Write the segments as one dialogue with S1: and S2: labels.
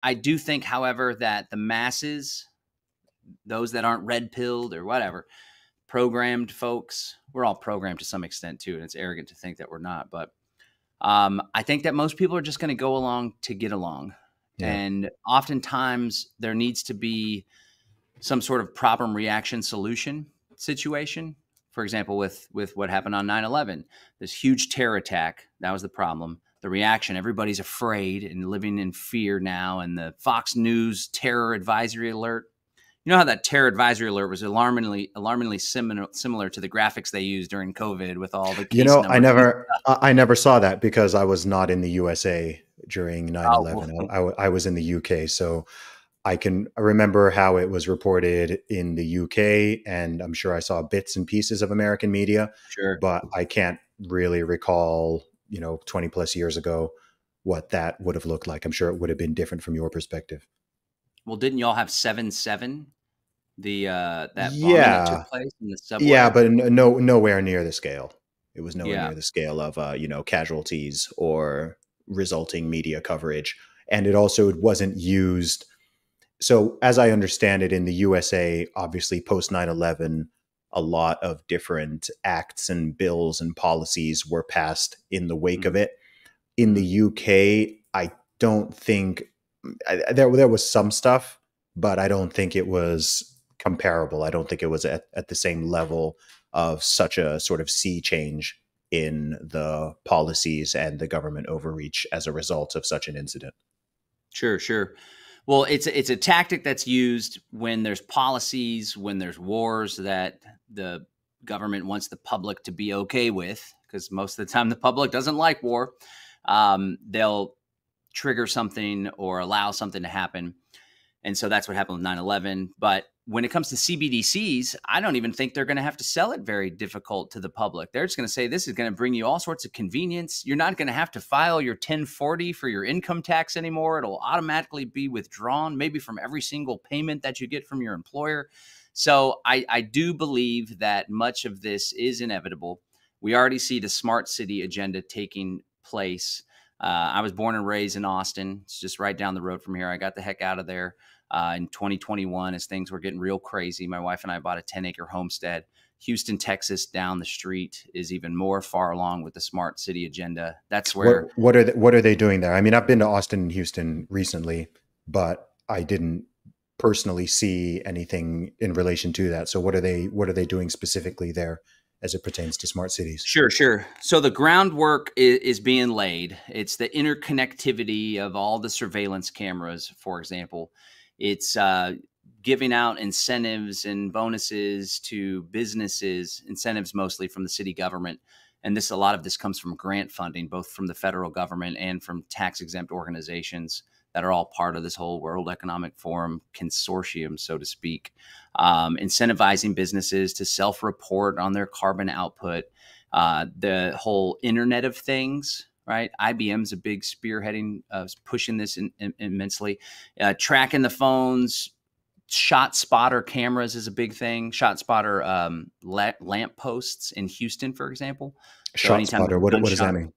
S1: I do think, however, that the masses, those that aren't red pilled or whatever, programmed folks, we're all programmed to some extent too. And it's arrogant to think that we're not. But I think that most people are just going to go along to get along.
S2: Yeah.
S1: And oftentimes there needs to be some sort of problem reaction solution situation. For example, with what happened on 9/11, this huge terror attack, that was the problem. The reaction, everybody's afraid and living in fear now. And the Fox News terror advisory alert. You know how that terror advisory alert was alarmingly similar to the graphics they used during COVID with all the case numbers.
S2: I never saw that because I was not in the USA during 9/11. I was in the UK. So I can remember how it was reported in the UK, and I'm sure I saw bits and pieces of American media,
S1: Sure.
S2: but I can't really recall, 20 plus years ago, what that would have looked like. I'm sure it would have been different from your perspective.
S1: Well, didn't y'all have 7/7? That bombing that took place in the subway?
S2: Yeah, but nowhere near the scale. It was nowhere near the scale of, casualties or resulting media coverage. And it wasn't used. So as I understand it, in the USA, obviously post 9/11, a lot of different acts and bills and policies were passed in the wake of it. In the UK, I don't think there was some stuff, but I don't think it was comparable. I don't think it was at the same level of such a sort of sea change in the policies and the government overreach as a result of such an incident.
S1: Sure. Well, it's a tactic that's used when there's policies, when there's wars that the government wants the public to be okay with, because most of the time the public doesn't like war. They'll trigger something or allow something to happen. And so that's what happened with 9/11. But when it comes to CBDCs, I don't even think they're going to have to sell it very difficult to the public. They're just going to say, this is going to bring you all sorts of convenience. You're not going to have to file your 1040 for your income tax anymore. It'll automatically be withdrawn, maybe from every single payment that you get from your employer. So I do believe that much of this is inevitable. We already see the smart city agenda taking place. I was born and raised in Austin. It's just right down the road from here. I got the heck out of there in 2021 as things were getting real crazy. My wife and I bought a 10-acre homestead. Houston, Texas, down the street is even more far along with the smart city agenda. That's where.
S2: What are they doing there? I mean, I've been to Austin and Houston recently, but I didn't personally see anything in relation to that. So what are they doing specifically there as it pertains to smart cities?
S1: Sure. So the groundwork is being laid. It's the interconnectivity of all the surveillance cameras, for example. It's giving out incentives and bonuses to businesses, incentives mostly from the city government. And a lot of this comes from grant funding, both from the federal government and from tax-exempt organizations that are all part of this whole World Economic Forum consortium, so to speak, incentivizing businesses to self-report on their carbon output, the whole Internet of Things, right? IBM's a big spearheading, pushing this immensely, tracking the phones. Shot spotter cameras is a big thing. Shot spotter lamp posts in Houston, for example.
S2: Shot spotter, what does that mean?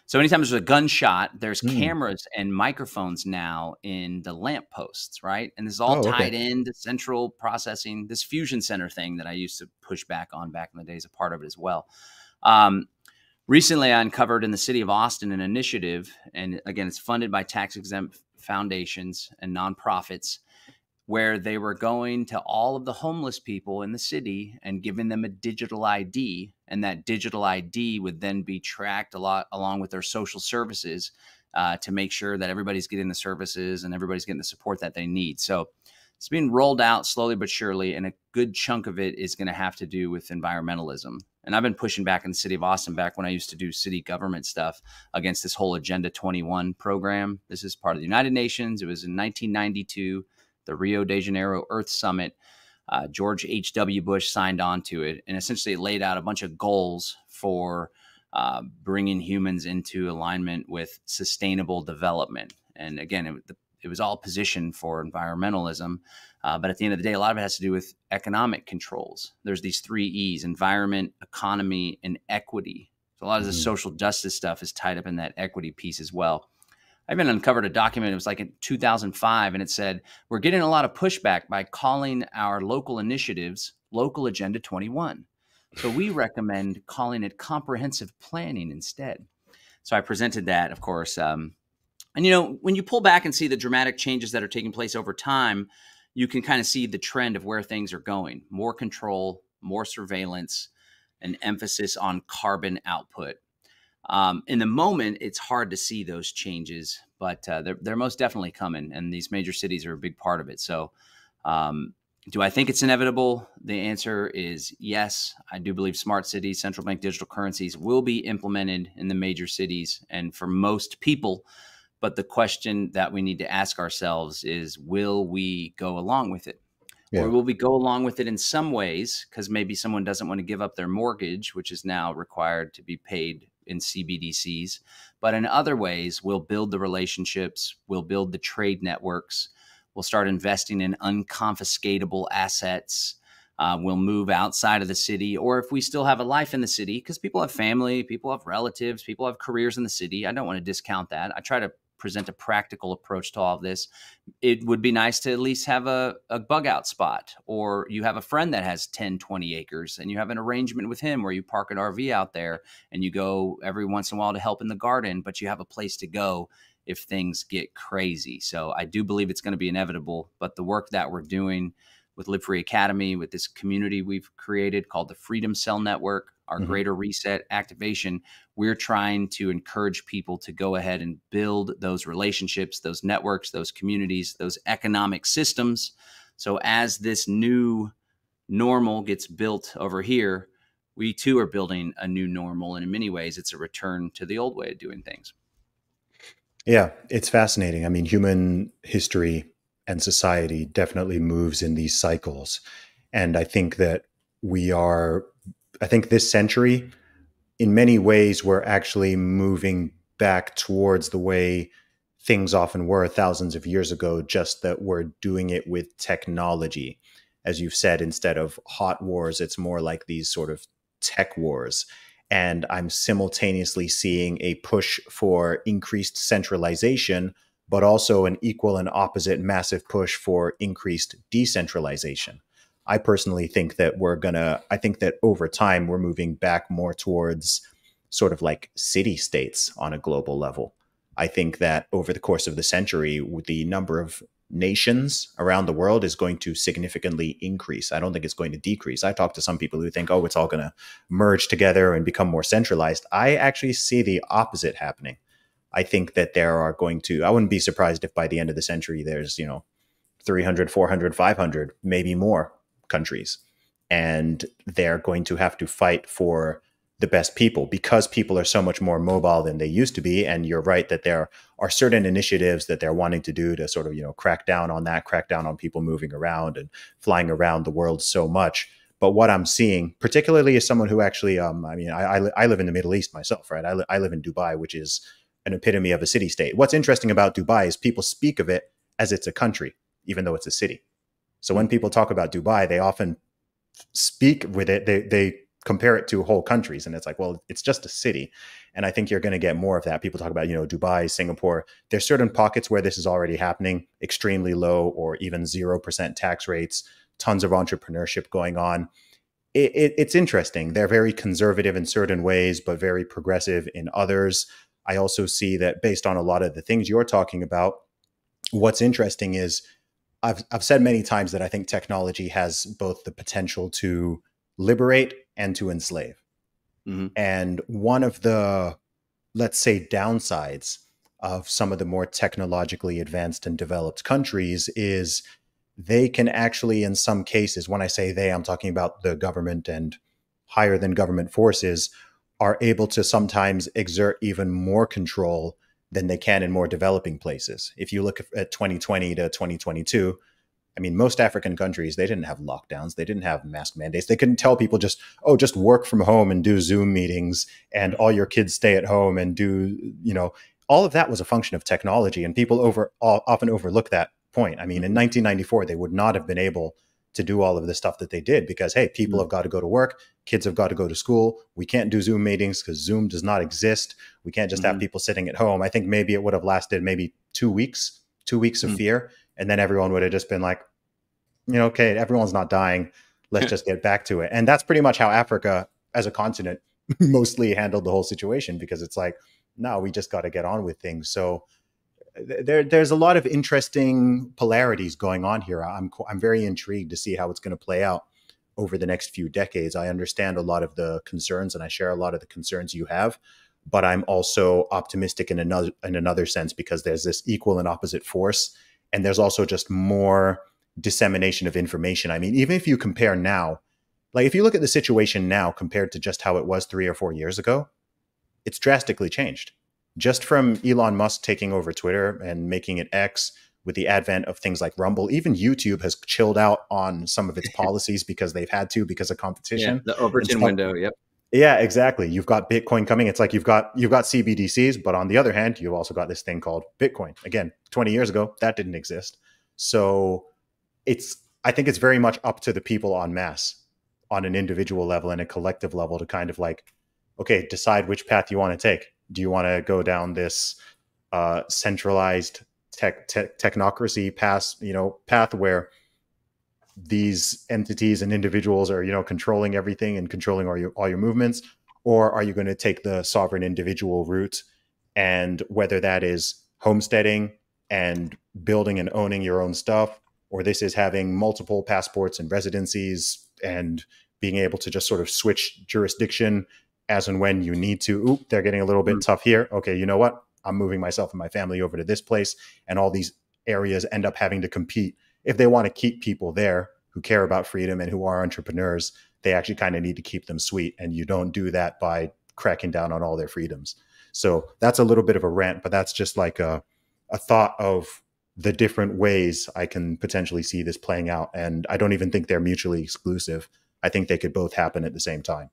S1: So anytime there's a gunshot, there's cameras and microphones now in the lamp posts, right? And this is all tied into central processing, this fusion center thing that I used to push back on back in the days, a part of it as well. Recently, I uncovered in the city of Austin an initiative, and again, it's funded by tax-exempt foundations and nonprofits, where they were going to all of the homeless people in the city and giving them a digital ID. And that digital ID would then be tracked along with their social services to make sure that everybody's getting the services and everybody's getting the support that they need. So it's being rolled out slowly but surely, and a good chunk of it is going to have to do with environmentalism. And I've been pushing back in the city of Austin back when I used to do city government stuff against this whole Agenda 21 program. This is part of the United Nations. It was in 1992. The Rio de Janeiro Earth Summit, George H.W. Bush signed on to it, and essentially it laid out a bunch of goals for bringing humans into alignment with sustainable development. And again, it was all positioned for environmentalism, but at the end of the day, a lot of it has to do with economic controls. There's these 3 E's: environment, economy, and equity. So a lot of the social justice stuff is tied up in that equity piece as well. I even uncovered a document. It was like in 2005, and it said, we're getting a lot of pushback by calling our local initiatives Local Agenda 21. So we recommend calling it comprehensive planning instead. So I presented that, of course. And, when you pull back and see the dramatic changes that are taking place over time, you can kind of see the trend of where things are going. More control, more surveillance, an emphasis on carbon output. In the moment, it's hard to see those changes, but they're most definitely coming, and these major cities are a big part of it. So do I think it's inevitable? The answer is yes. I do believe smart cities, central bank digital currencies will be implemented in the major cities and for most people. But the question that we need to ask ourselves is, will we go along with it? Yeah. Or will we go along with it in some ways because maybe someone doesn't want to give up their mortgage, which is now required to be paid in CBDCs. But in other ways, we'll build the relationships, we'll build the trade networks, we'll start investing in unconfiscatable assets. We'll move outside of the city, or if we still have a life in the city, because people have family, people have relatives, people have careers in the city. I don't want to discount that. I try to present a practical approach to all of this. It would be nice to at least have a bug out spot, or you have a friend that has 10, 20 acres and you have an arrangement with him where you park an RV out there and you go every once in a while to help in the garden, but you have a place to go if things get crazy. So I do believe it's going to be inevitable, but the work that we're doing with Live Free Academy, with this community we've created called the Freedom Cell Network, our Greater Reset activation, we're trying to encourage people to go ahead and build those relationships, those networks, those communities, those economic systems. So as this new normal gets built over here, we too are building a new normal. And in many ways, it's a return to the old way of doing things.
S2: Yeah, it's fascinating. I mean, human history and society definitely moves in these cycles. And I think that I think this century, in many ways, we're actually moving back towards the way things often were thousands of years ago, just that we're doing it with technology. As you've said, instead of hot wars, it's more like these sort of tech wars. And I'm simultaneously seeing a push for increased centralization, but also an equal and opposite massive push for increased decentralization. I personally think that I think that over time, we're moving back more towards sort of like city states on a global level. I think that over the course of the century, the number of nations around the world is going to significantly increase. I don't think it's going to decrease. I talk to some people who think, oh, it's all going to merge together and become more centralized. I actually see the opposite happening. I think that I wouldn't be surprised if by the end of the century, there's, 300, 400, 500, maybe more countries. And they're going to have to fight for the best people because people are so much more mobile than they used to be. And you're right that there are certain initiatives that they're wanting to do to sort of, crack down on people moving around and flying around the world so much. But what I'm seeing, particularly as someone who actually, I live in the Middle East myself, right? I live in Dubai, which is an epitome of a city state. What's interesting about Dubai is people speak of it as it's a country, even though it's a city. So when people talk about Dubai, they often speak with it. They compare it to whole countries. And it's like, well, it's just a city. And I think you're going to get more of that. People talk about, Dubai, Singapore. There's certain pockets where this is already happening, extremely low or even 0% tax rates, tons of entrepreneurship going on. It's interesting. They're very conservative in certain ways, but very progressive in others. I also see that based on a lot of the things you're talking about, what's interesting is I've said many times that I think technology has both the potential to liberate and to enslave. And one of the, let's say, downsides of some of the more technologically advanced and developed countries is they can actually, in some cases, when I say they, I'm talking about the government and higher than government forces, are able to sometimes exert even more control than they can in more developing places. If you look at 2020 to 2022, I mean, most African countries, they didn't have lockdowns. They didn't have mask mandates. They couldn't tell people just work from home and do Zoom meetings and all your kids stay at home and do, all of that was a function of technology. And people often overlook that point. I mean, in 1994, they would not have been able to do all of the stuff that they did, because, hey, people have got to go to work, kids have got to go to school. We can't do Zoom meetings because Zoom does not exist. We can't just have people sitting at home. I think maybe it would have lasted maybe 2 weeks, 2 weeks of fear. And then everyone would have just been like, okay, everyone's not dying. Let's just get back to it. And that's pretty much how Africa as a continent mostly handled the whole situation, because it's like, no, we just got to get on with things. So there's a lot of interesting polarities going on here. I'm very intrigued to see how it's going to play out over the next few decades. I understand a lot of the concerns, and I share a lot of the concerns you have, but I'm also optimistic in another sense, because there's this equal and opposite force, and there's also just more dissemination of information. I mean, even if you compare now, like if you look at the situation now compared to just how it was 3 or 4 years ago, it's drastically changed. Just from Elon Musk taking over Twitter and making it X, with the advent of things like Rumble, even YouTube has chilled out on some of its policies because they've had to, because of competition.
S1: Yeah, the Overton window. Yep.
S2: Yeah, exactly. You've got Bitcoin coming. It's like you've got CBDCs, but on the other hand, you've also got this thing called Bitcoin. Again, 20 years ago, that didn't exist. So I think it's very much up to the people en masse, on an individual level and a collective level, to kind of like, okay, decide which path you want to take. Do you want to go down this centralized technocracy path where these entities and individuals are, controlling everything and controlling all your movements? Or are you going to take the sovereign individual route, and whether that is homesteading and building and owning your own stuff, or this is having multiple passports and residencies and being able to just sort of switch jurisdiction as and when you need to. Oop, they're getting a little bit tough here. Okay, you know what? I'm moving myself and my family over to this place. And all these areas end up having to compete. If they want to keep people there who care about freedom and who are entrepreneurs, they actually kind of need to keep them sweet. And you don't do that by cracking down on all their freedoms. So that's a little bit of a rant, but that's just like a thought of the different ways I can potentially see this playing out. And I don't even think they're mutually exclusive. I think they could both happen at the same time.